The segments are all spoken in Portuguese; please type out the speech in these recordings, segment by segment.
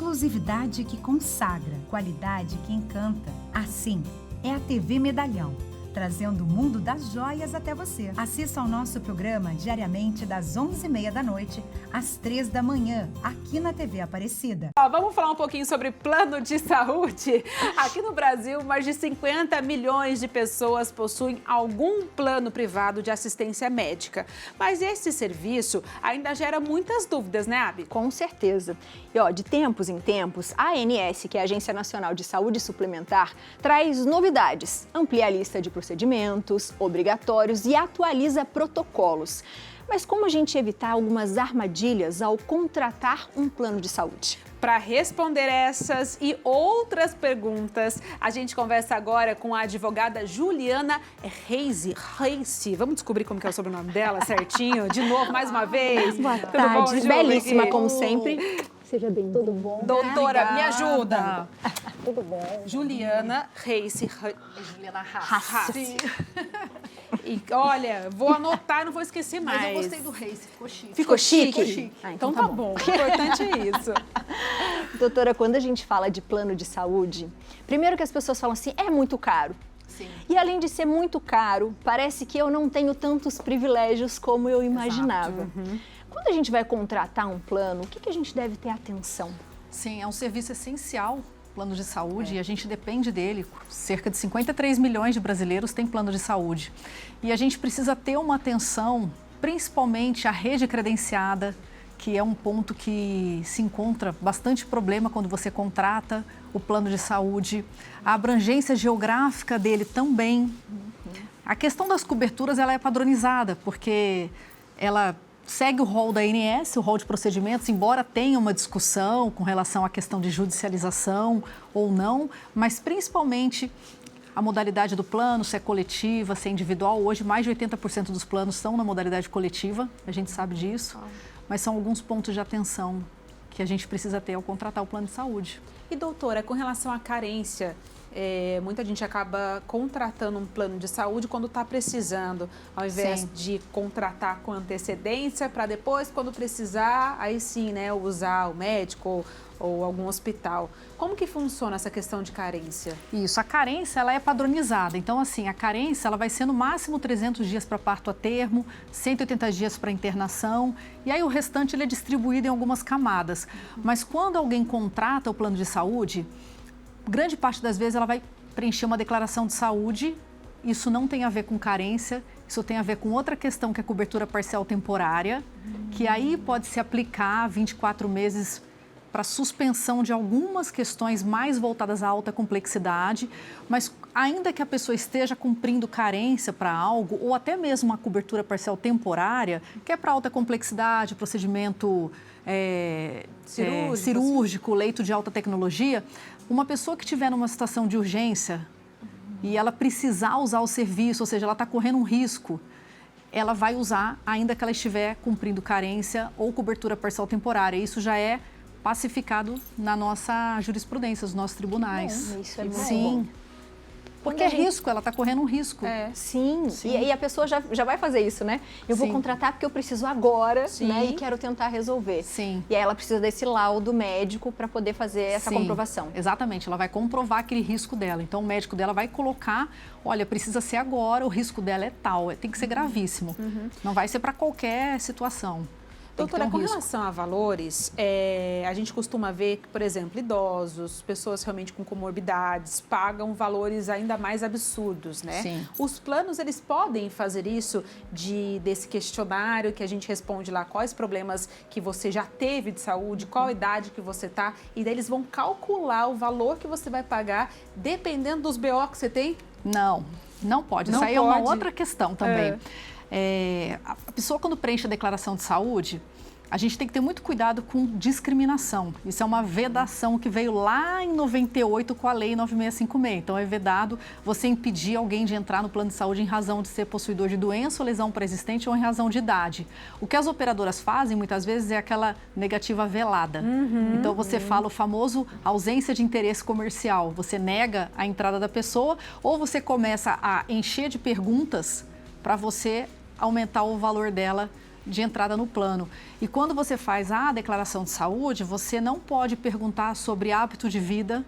exclusividade que consagra, qualidade que encanta. Assim é a TV Medalhão, trazendo o mundo das joias até você. Assista ao nosso programa diariamente das 11h30 da noite às 3 da manhã, aqui na TV Aparecida. Vamos falar um pouquinho sobre plano de saúde? Aqui no Brasil, mais de 50 milhões de pessoas possuem algum plano privado de assistência médica. Mas esse serviço ainda gera muitas dúvidas, né, Abi? Com certeza. E de tempos em tempos, a ANS, que é a Agência Nacional de Saúde Suplementar, traz novidades, amplia a lista de procedimentos obrigatórios e atualiza protocolos. Mas como a gente evitar algumas armadilhas ao contratar um plano de saúde? Para responder essas e outras perguntas, a gente conversa agora com a advogada Juliana Reise. Vamos descobrir como que é o sobrenome dela certinho? De novo, mais uma vez. Boa tarde, belíssima como sempre. Seja bem-vinda. Tudo bom? Doutora, me ajuda. Tudo bom? Juliana Reise. Juliana Haas. E olha, vou anotar e não vou esquecer mais. Mas eu gostei do Reise, ficou chique. Ficou chique? Ficou chique. Então tá bom. O importante é isso. Doutora, quando a gente fala de plano de saúde, primeiro que as pessoas falam assim, é muito caro. Sim. E além de ser muito caro, parece que eu não tenho tantos privilégios como eu imaginava. Quando a gente vai contratar um plano, o que a gente deve ter atenção? Sim, é um serviço essencial, plano de saúde, e a gente depende dele. Cerca de 53 milhões de brasileiros têm plano de saúde. E a gente precisa ter uma atenção, principalmente à rede credenciada, que é um ponto que se encontra bastante problema quando você contrata o plano de saúde. A abrangência geográfica dele também. A questão das coberturas, ela é padronizada, porque ela segue o rol da ANS, o rol de procedimentos, embora tenha uma discussão com relação à questão de judicialização ou não, mas principalmente a modalidade do plano, se é coletiva, se é individual. Hoje, mais de 80% dos planos são na modalidade coletiva, a gente sabe disso, mas são alguns pontos de atenção que a gente precisa ter ao contratar o plano de saúde. E doutora, com relação à carência, muita gente acaba contratando um plano de saúde quando está precisando, ao invés de contratar com antecedência para depois, quando precisar, aí sim, né, usar o médico ou algum hospital. Como que funciona essa questão de carência? Isso, a carência ela é padronizada. Então, assim, a carência ela vai ser no máximo 300 dias para parto a termo, 180 dias para internação, e aí o restante ele é distribuído em algumas camadas. Mas quando alguém contrata o plano de saúde, grande parte das vezes ela vai preencher uma declaração de saúde. Isso não tem a ver com carência, isso tem a ver com outra questão que é a cobertura parcial temporária, que aí pode se aplicar 24 meses para suspensão de algumas questões mais voltadas à alta complexidade, mas ainda que a pessoa esteja cumprindo carência para algo, ou até mesmo uma cobertura parcial temporária, que é para alta complexidade, procedimento cirúrgico, leito de alta tecnologia, uma pessoa que estiver numa situação de urgência e ela precisar usar o serviço, ou seja, ela está correndo um risco, ela vai usar ainda que ela estiver cumprindo carência ou cobertura parcial temporária. Isso já é pacificado na nossa jurisprudência, nos nossos tribunais. Isso é muito Sim. bom. Porque é risco, ela está correndo um risco. Sim. E a pessoa já vai fazer isso, né? Eu vou contratar porque eu preciso agora, né? E quero tentar resolver. Sim. E aí ela precisa desse laudo médico para poder fazer essa comprovação. Exatamente, ela vai comprovar aquele risco dela. Então o médico dela vai colocar, olha, precisa ser agora, o risco dela é tal, tem que ser gravíssimo. Não vai ser para qualquer situação. Doutora, com relação a valores, a gente costuma ver que, por exemplo, idosos, pessoas realmente com comorbidades, pagam valores ainda mais absurdos, né? Sim. Os planos, eles podem fazer isso desse questionário que a gente responde lá quais problemas que você já teve de saúde, qual idade que você tá, e daí eles vão calcular o valor que você vai pagar dependendo dos BO que você tem? Não pode. Isso aí é uma outra questão também. A pessoa, quando preenche a declaração de saúde, a gente tem que ter muito cuidado com discriminação. Isso é uma vedação que veio lá em 98 com a Lei 9656. Então, é vedado você impedir alguém de entrar no plano de saúde em razão de ser possuidor de doença ou lesão pré-existente ou em razão de idade. O que as operadoras fazem, muitas vezes, é aquela negativa velada. Então, você fala o famoso ausência de interesse comercial. Você nega a entrada da pessoa ou você começa a encher de perguntas para você aumentar o valor dela de entrada no plano. E quando você faz a declaração de saúde, você não pode perguntar sobre hábito de vida,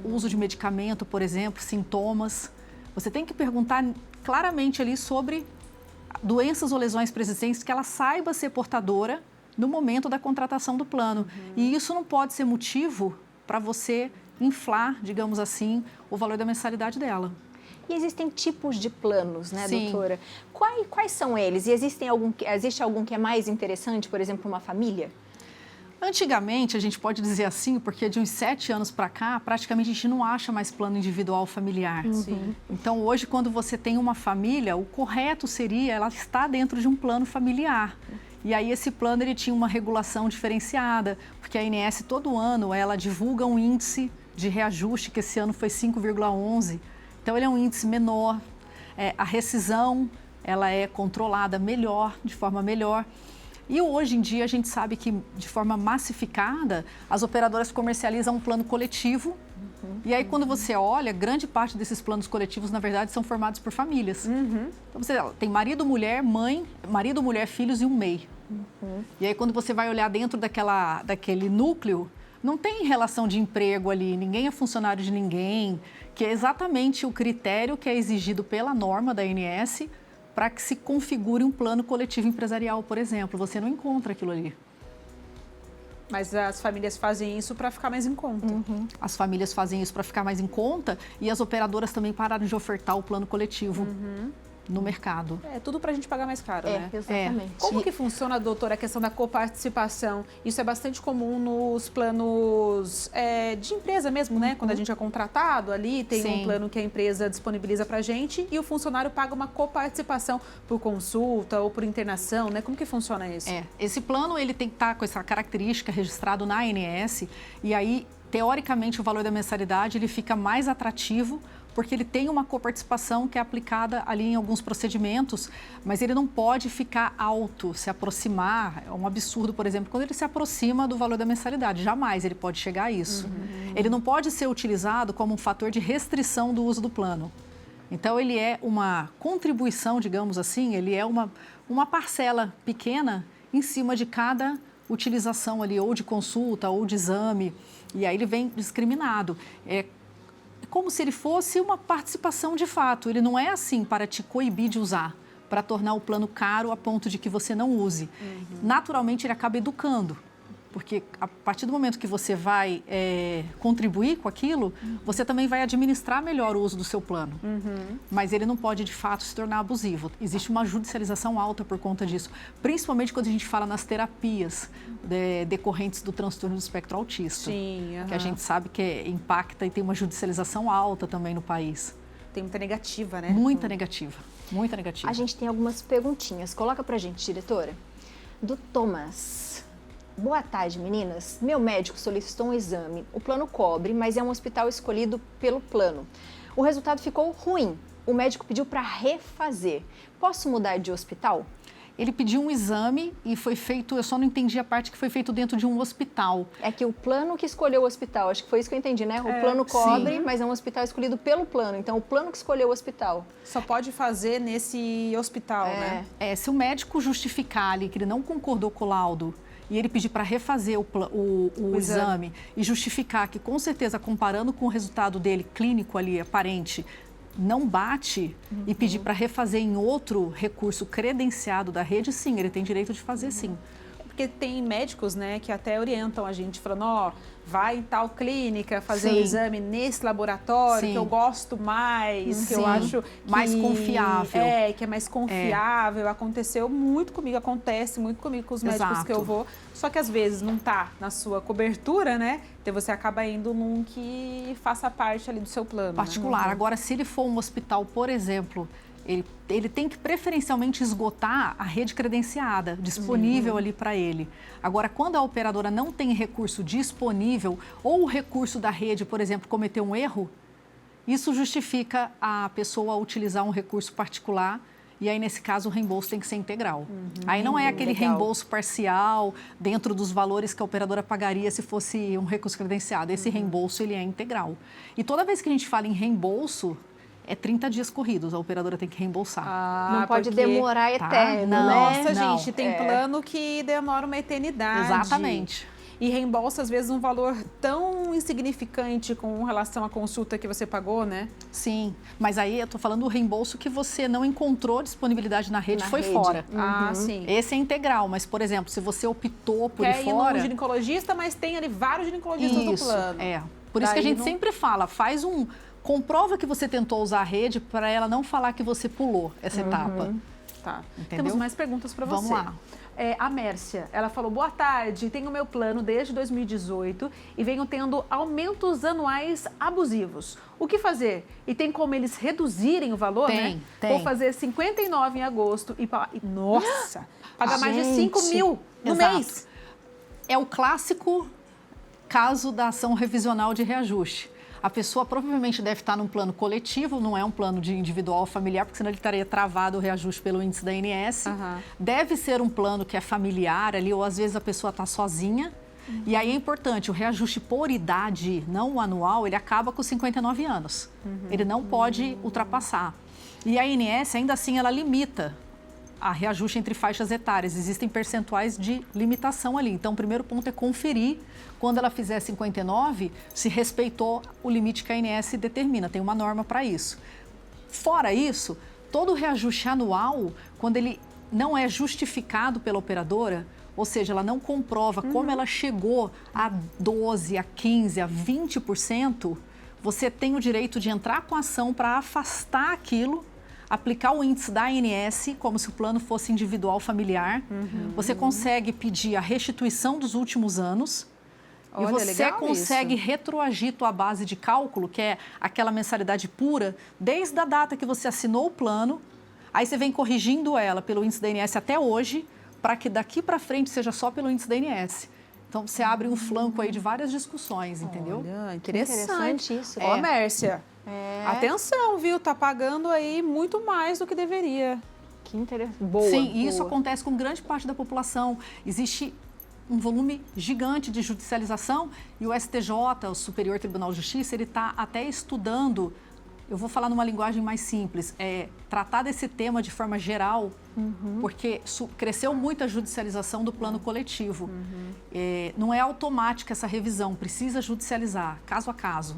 uso de medicamento, por exemplo, sintomas. Você tem que perguntar claramente ali sobre doenças ou lesões pré-existentes que ela saiba ser portadora no momento da contratação do plano. E isso não pode ser motivo para você inflar, digamos assim, o valor da mensalidade dela. E existem tipos de planos, né, Sim. doutora? Quais são eles? E existe algum que é mais interessante, por exemplo, uma família? Antigamente, a gente pode dizer assim, porque de uns 7 anos para cá, praticamente a gente não acha mais plano individual familiar. Sim. Então, hoje, quando você tem uma família, o correto seria ela estar dentro de um plano familiar. E aí, esse plano ele tinha uma regulação diferenciada, porque a ANS, todo ano, ela divulga um índice de reajuste, que esse ano foi 5,11. Então, ele é um índice menor. A rescisão, ela é controlada melhor, de forma melhor. E hoje em dia a gente sabe que, de forma massificada, as operadoras comercializam um plano coletivo. E aí, quando você olha, grande parte desses planos coletivos, na verdade, são formados por famílias. Então, você tem marido, mulher, mãe, marido, mulher, filhos e um MEI. E aí, quando você vai olhar dentro daquele núcleo, não tem relação de emprego ali, ninguém é funcionário de ninguém, que é exatamente o critério que é exigido pela norma da ANS para que se configure um plano coletivo empresarial, por exemplo. Você não encontra aquilo ali. Mas as famílias fazem isso para ficar mais em conta. As famílias fazem isso para ficar mais em conta e as operadoras também pararam de ofertar o plano coletivo no mercado. É tudo para a gente pagar mais caro, né? Exatamente. Como que funciona, doutora, a questão da coparticipação? Isso é bastante comum nos planos de empresa mesmo, né? Quando a gente é contratado ali, tem um plano que a empresa disponibiliza para a gente e o funcionário paga uma coparticipação por consulta ou por internação, né? Como que funciona isso? Esse plano ele tem que estar com essa característica registrado na ANS e aí, teoricamente, o valor da mensalidade ele fica mais atrativo porque ele tem uma coparticipação que é aplicada ali em alguns procedimentos, mas ele não pode ficar alto, se aproximar. É um absurdo, por exemplo, quando ele se aproxima do valor da mensalidade. Jamais ele pode chegar a isso. Ele não pode ser utilizado como um fator de restrição do uso do plano. Então, ele é uma contribuição, digamos assim, ele é uma parcela pequena em cima de cada utilização ali, ou de consulta, ou de exame, e aí ele vem discriminado. É como se ele fosse uma participação de fato. Ele não é assim para te coibir de usar, para tornar o plano caro a ponto de que você não use. Naturalmente, ele acaba educando, porque a partir do momento que você vai contribuir com aquilo, você também vai administrar melhor o uso do seu plano. Mas ele não pode, de fato, se tornar abusivo. Existe uma judicialização alta por conta disso, principalmente quando a gente fala nas terapias decorrentes do transtorno do espectro autista. Que a gente sabe que impacta e tem uma judicialização alta também no país. Tem muita negativa, né? Muita negativa, muita negativa. A gente tem algumas perguntinhas. Coloca pra gente, diretora. Do Thomas. Boa tarde, meninas. Meu médico solicitou um exame. O plano cobre, mas é um hospital escolhido pelo plano. O resultado ficou ruim. O médico pediu para refazer. Posso mudar de hospital? Ele pediu um exame e foi feito, eu só não entendi a parte que foi feito dentro de um hospital. É que o plano que escolheu o hospital, acho que foi isso que eu entendi, né? O plano cobre, mas é um hospital escolhido pelo plano. Então, o plano que escolheu o hospital. Só pode fazer nesse hospital, né? Se o médico justificar ali que ele não concordou com o laudo e ele pedir para refazer o exame e justificar que, com certeza, comparando com o resultado dele clínico ali, aparente, não bate e pedir para refazer em outro recurso credenciado da rede, sim, ele tem direito de fazer, sim. Porque tem médicos, né, que até orientam a gente, falando, vai em tal clínica fazer um exame nesse laboratório que eu gosto mais, que eu acho mais confiável. Que é mais confiável. Aconteceu muito comigo, acontece muito comigo com os médicos que eu vou. Só que às vezes não está na sua cobertura, né? Então você acaba indo num que faça parte ali do seu plano. Particular. Né? Agora, se ele for um hospital, por exemplo, ele tem que preferencialmente esgotar a rede credenciada disponível ali para ele. Agora, quando a operadora não tem recurso disponível ou o recurso da rede, por exemplo, cometeu um erro, isso justifica a pessoa utilizar um recurso particular e aí, nesse caso, o reembolso tem que ser integral. Aí não é aquele reembolso parcial dentro dos valores que a operadora pagaria se fosse um recurso credenciado. Esse reembolso, ele é integral. E toda vez que a gente fala em reembolso, é 30 dias corridos, a operadora tem que reembolsar. Não pode demorar eterno, Não, né? Nossa, Não. gente, tem plano que demora uma eternidade. Exatamente. E reembolsa, às vezes, um valor tão insignificante com relação à consulta que você pagou, né? Sim, mas aí eu tô falando do reembolso que você não encontrou disponibilidade na rede, foi fora. Ah, sim. Esse é integral, mas, por exemplo, se você optou por Quer ir ir fora... no ginecologista, mas tem ali vários ginecologistas do plano. Por isso que a Daí gente sempre fala, comprova que você tentou usar a rede para ela não falar que você pulou essa etapa. Tá. Entendeu? Temos mais perguntas para você. Vamos lá. A Mércia, ela falou, boa tarde, tenho meu plano desde 2018 e venho tendo aumentos anuais abusivos. O que fazer? E tem como eles reduzirem o valor, né? Tem. Vou fazer 59 em agosto e... Nossa! Pagar mais de Gente. 5 mil no Exato. mês. É o clássico caso da ação revisional de reajuste. A pessoa provavelmente deve estar num plano coletivo, não é um plano de individual ou familiar, porque senão ele estaria travado o reajuste pelo índice da ANS. Deve ser um plano que é familiar ali, ou às vezes a pessoa está sozinha. E aí é importante, o reajuste por idade, não o anual, ele acaba com 59 anos. Ele não pode ultrapassar. E a ANS, ainda assim, ela limita a reajuste entre faixas etárias. Existem percentuais de limitação ali. Então, o primeiro ponto é conferir, quando ela fizer 59, se respeitou o limite que a ANS determina. Tem uma norma para isso. Fora isso, todo reajuste anual, quando ele não é justificado pela operadora, ou seja, ela não comprova como ela chegou a 12%, a 15%, a 20%, você tem o direito de entrar com a ação para afastar aquilo, aplicar o índice da ANS, como se o plano fosse individual familiar. Você consegue pedir a restituição dos últimos anos. Olha, e você legal consegue isso. retroagir tua base de cálculo, que é aquela mensalidade pura, desde a data que você assinou o plano. Aí você vem corrigindo ela pelo índice da ANS até hoje, para que daqui para frente seja só pelo índice da ANS. Então, você abre um flanco aí de várias discussões, entendeu? Olha, interessante isso. Ó, Mércia, atenção, viu? Tá pagando aí muito mais do que deveria. Que interessante. Boa. Sim, e isso boa. acontece com grande parte da população. Existe um volume gigante de judicialização e o STJ, o Superior Tribunal de Justiça, ele está até estudando, eu vou falar numa linguagem mais simples, tratar desse tema de forma geral, porque cresceu muito a judicialização do plano coletivo. Não é automática essa revisão, precisa judicializar, caso a caso,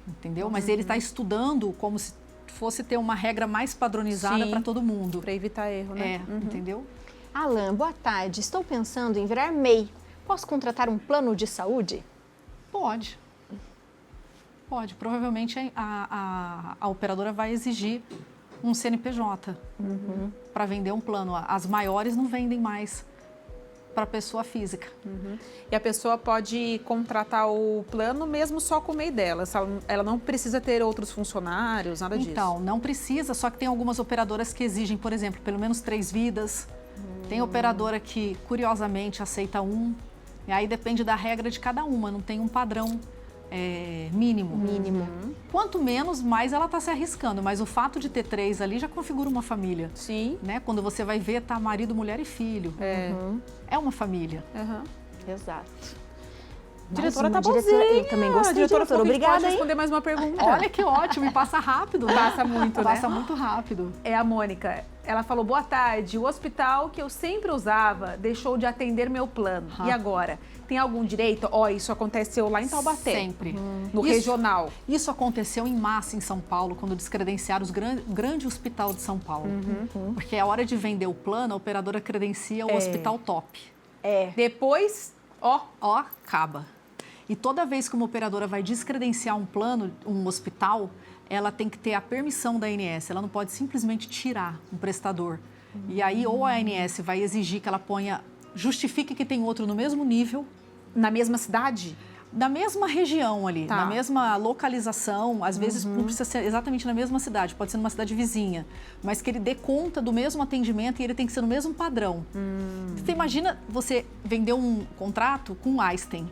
entendeu? Mas ele está estudando como se fosse ter uma regra mais padronizada para todo mundo. Para evitar erro, né? Entendeu? Alan, boa tarde. Estou pensando em virar MEI. Posso contratar um plano de saúde? Pode. Pode. Provavelmente a operadora vai exigir um CNPJ para vender um plano. As maiores não vendem mais para pessoa física. E a pessoa pode contratar o plano mesmo só com o MEI dela. Ela não precisa ter outros funcionários, nada disso. Então, não precisa, só que tem algumas operadoras que exigem, por exemplo, pelo menos 3 vidas. Tem operadora que, curiosamente, aceita um. E aí depende da regra de cada uma, não tem um padrão mínimo. Quanto menos, mais ela está se arriscando. Mas o fato de ter 3 ali já configura uma família. Sim. Né? Quando você vai ver, tá marido, mulher e filho. É uma família. Exato. Diretora tá Diretora, bonzinha. eu também gostei, Diretora, diretora. Obrigada, pode hein? responder mais uma pergunta. Olha que ótimo, e passa rápido. Né? Passa muito, né? Passa muito rápido. É a Mônica. Ela falou, boa tarde, o hospital que eu sempre usava deixou de atender meu plano. E agora? Tem algum direito? Isso aconteceu lá em Taubaté. Sempre. No regional. Isso aconteceu em massa em São Paulo, quando descredenciaram o grande hospital de São Paulo. Porque a hora de vender o plano, a operadora credencia o hospital top. Depois, acaba. E toda vez que uma operadora vai descredenciar um plano, um hospital, ela tem que ter a permissão da ANS, ela não pode simplesmente tirar um prestador. E aí, ou a ANS vai exigir que ela justifique que tem outro no mesmo nível. Na mesma cidade? Na mesma região ali, na mesma localização, às vezes não precisa ser exatamente na mesma cidade, pode ser numa cidade vizinha, mas que ele dê conta do mesmo atendimento e ele tem que ser no mesmo padrão. Você imagina você vender um contrato com o Einstein,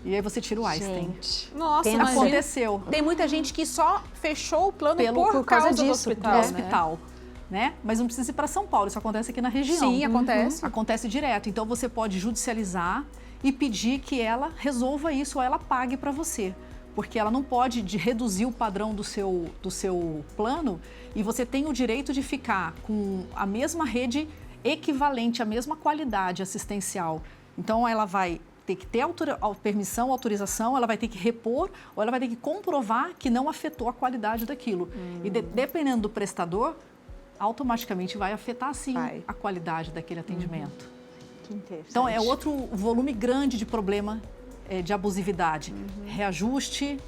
e aí você tira o Einstein. Nossa, aconteceu. Tem muita gente que só fechou o plano por causa causa disso, do hospital. Né? Mas não precisa ir para São Paulo, isso acontece aqui na região. Sim, acontece. Acontece direto. Então você pode judicializar e pedir que ela resolva isso ou ela pague para você. porque ela não pode reduzir o padrão do seu plano e você tem o direito de ficar com a mesma rede equivalente, a mesma qualidade assistencial. Então, ela vai ter que ter permissão, autorização, ela vai ter que repor ou ela vai ter que comprovar que não afetou a qualidade daquilo. E dependendo do prestador, automaticamente vai afetar, sim, a qualidade daquele atendimento. Que interessante. Então, é outro volume grande de problema de abusividade. Reajuste,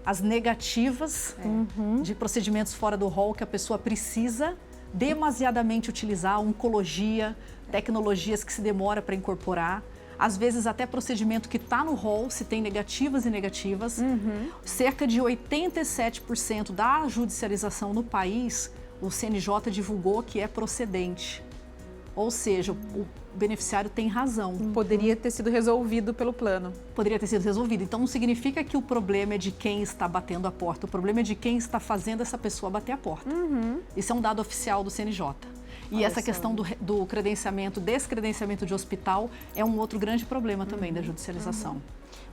as negativas de procedimentos fora do rol que a pessoa precisa demasiadamente utilizar, oncologia, tecnologias que se demora para incorporar, às vezes até procedimento que está no rol, se tem negativas e negativas. Cerca de 87% da judicialização no país, o CNJ divulgou que é procedente. Ou seja, o beneficiário tem razão. Poderia ter sido resolvido pelo plano. Poderia ter sido resolvido. Então, não significa que o problema é de quem está batendo a porta. O problema é de quem está fazendo essa pessoa bater a porta. Isso é um dado oficial do CNJ. E essa questão do credenciamento, descredenciamento de hospital, é um outro grande problema também da judicialização.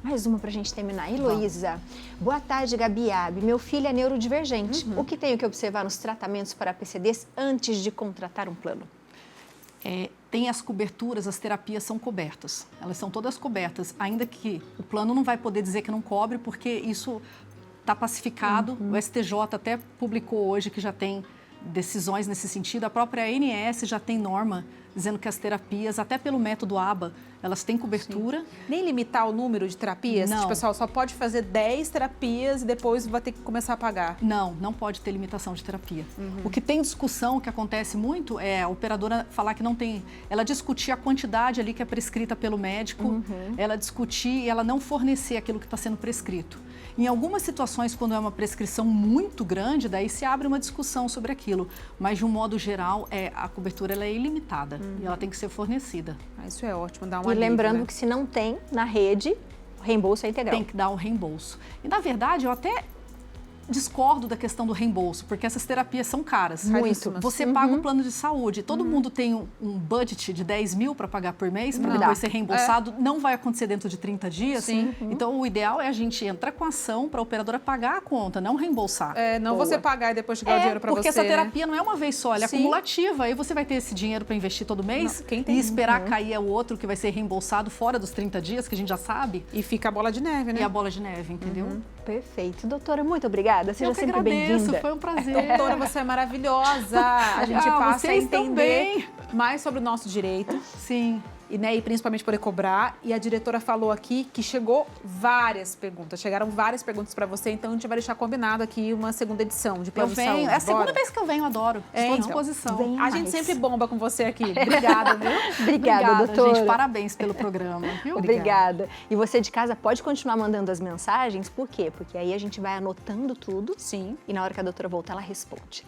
Mais uma para a gente terminar. Heloísa, boa tarde, Gabiabe. Meu filho é neurodivergente. O que tenho que observar nos tratamentos para PCDs antes de contratar um plano? Tem as coberturas, as terapias são cobertas. Elas são todas cobertas, ainda que o plano não vai poder dizer que não cobre, porque isso está pacificado. O STJ até publicou hoje que já tem decisões nesse sentido. A própria ANS já tem norma dizendo que as terapias, até pelo método ABA, elas têm cobertura. Nem limitar o número de terapias? Não. Tipo, pessoal, só pode fazer 10 terapias e depois vai ter que começar a pagar? Não pode ter limitação de terapia. O que tem discussão, o que acontece muito, é a operadora falar que não tem... Ela discutir a quantidade ali que é prescrita pelo médico, ela discutir e ela não fornecer aquilo que está sendo prescrito. Em algumas situações, quando é uma prescrição muito grande, daí se abre uma discussão sobre aquilo. Mas, de um modo geral, a cobertura ela é ilimitada e ela tem que ser fornecida. Isso é ótimo, dá um E alívio, lembrando né? que se não tem na rede, o reembolso é integral. Tem que dar o reembolso. E, na verdade, eu até discordo da questão do reembolso, porque essas terapias são caras. Muito. Você paga um plano de saúde. Todo mundo tem um budget de 10 mil para pagar por mês, para depois ser reembolsado. Não vai acontecer dentro de 30 dias. Sim. Então, o ideal é a gente entrar com a ação para a operadora pagar a conta, não reembolsar. Não você pagar e depois chegar o dinheiro para você. Porque essa terapia não é uma vez só, ela é Sim. acumulativa. Aí você vai ter esse dinheiro para investir todo mês e esperar cair o outro que vai ser reembolsado fora dos 30 dias, que a gente já sabe. E fica a bola de neve, né? E a bola de neve, entendeu? Perfeito. Doutora, muito obrigada. Seja Eu que sempre agradeço, bem-vinda. foi um prazer. Doutora, você é maravilhosa. A gente passa a vocês entender também. mais sobre o nosso direito. Sim. E principalmente poder cobrar. E a diretora falou aqui que chegou várias perguntas. Chegaram várias perguntas para você, então a gente vai deixar combinado aqui uma segunda edição de plano de saúde. É a segunda Bora? vez que eu venho, adoro. Estou à disposição. Venha A gente mais. sempre bomba com você aqui. Obrigada, viu? Obrigada, doutora. gente. Parabéns pelo programa, viu? Obrigada. E você de casa pode continuar mandando as mensagens, por quê? Porque aí a gente vai anotando tudo Sim. e na hora que a doutora voltar, ela responde.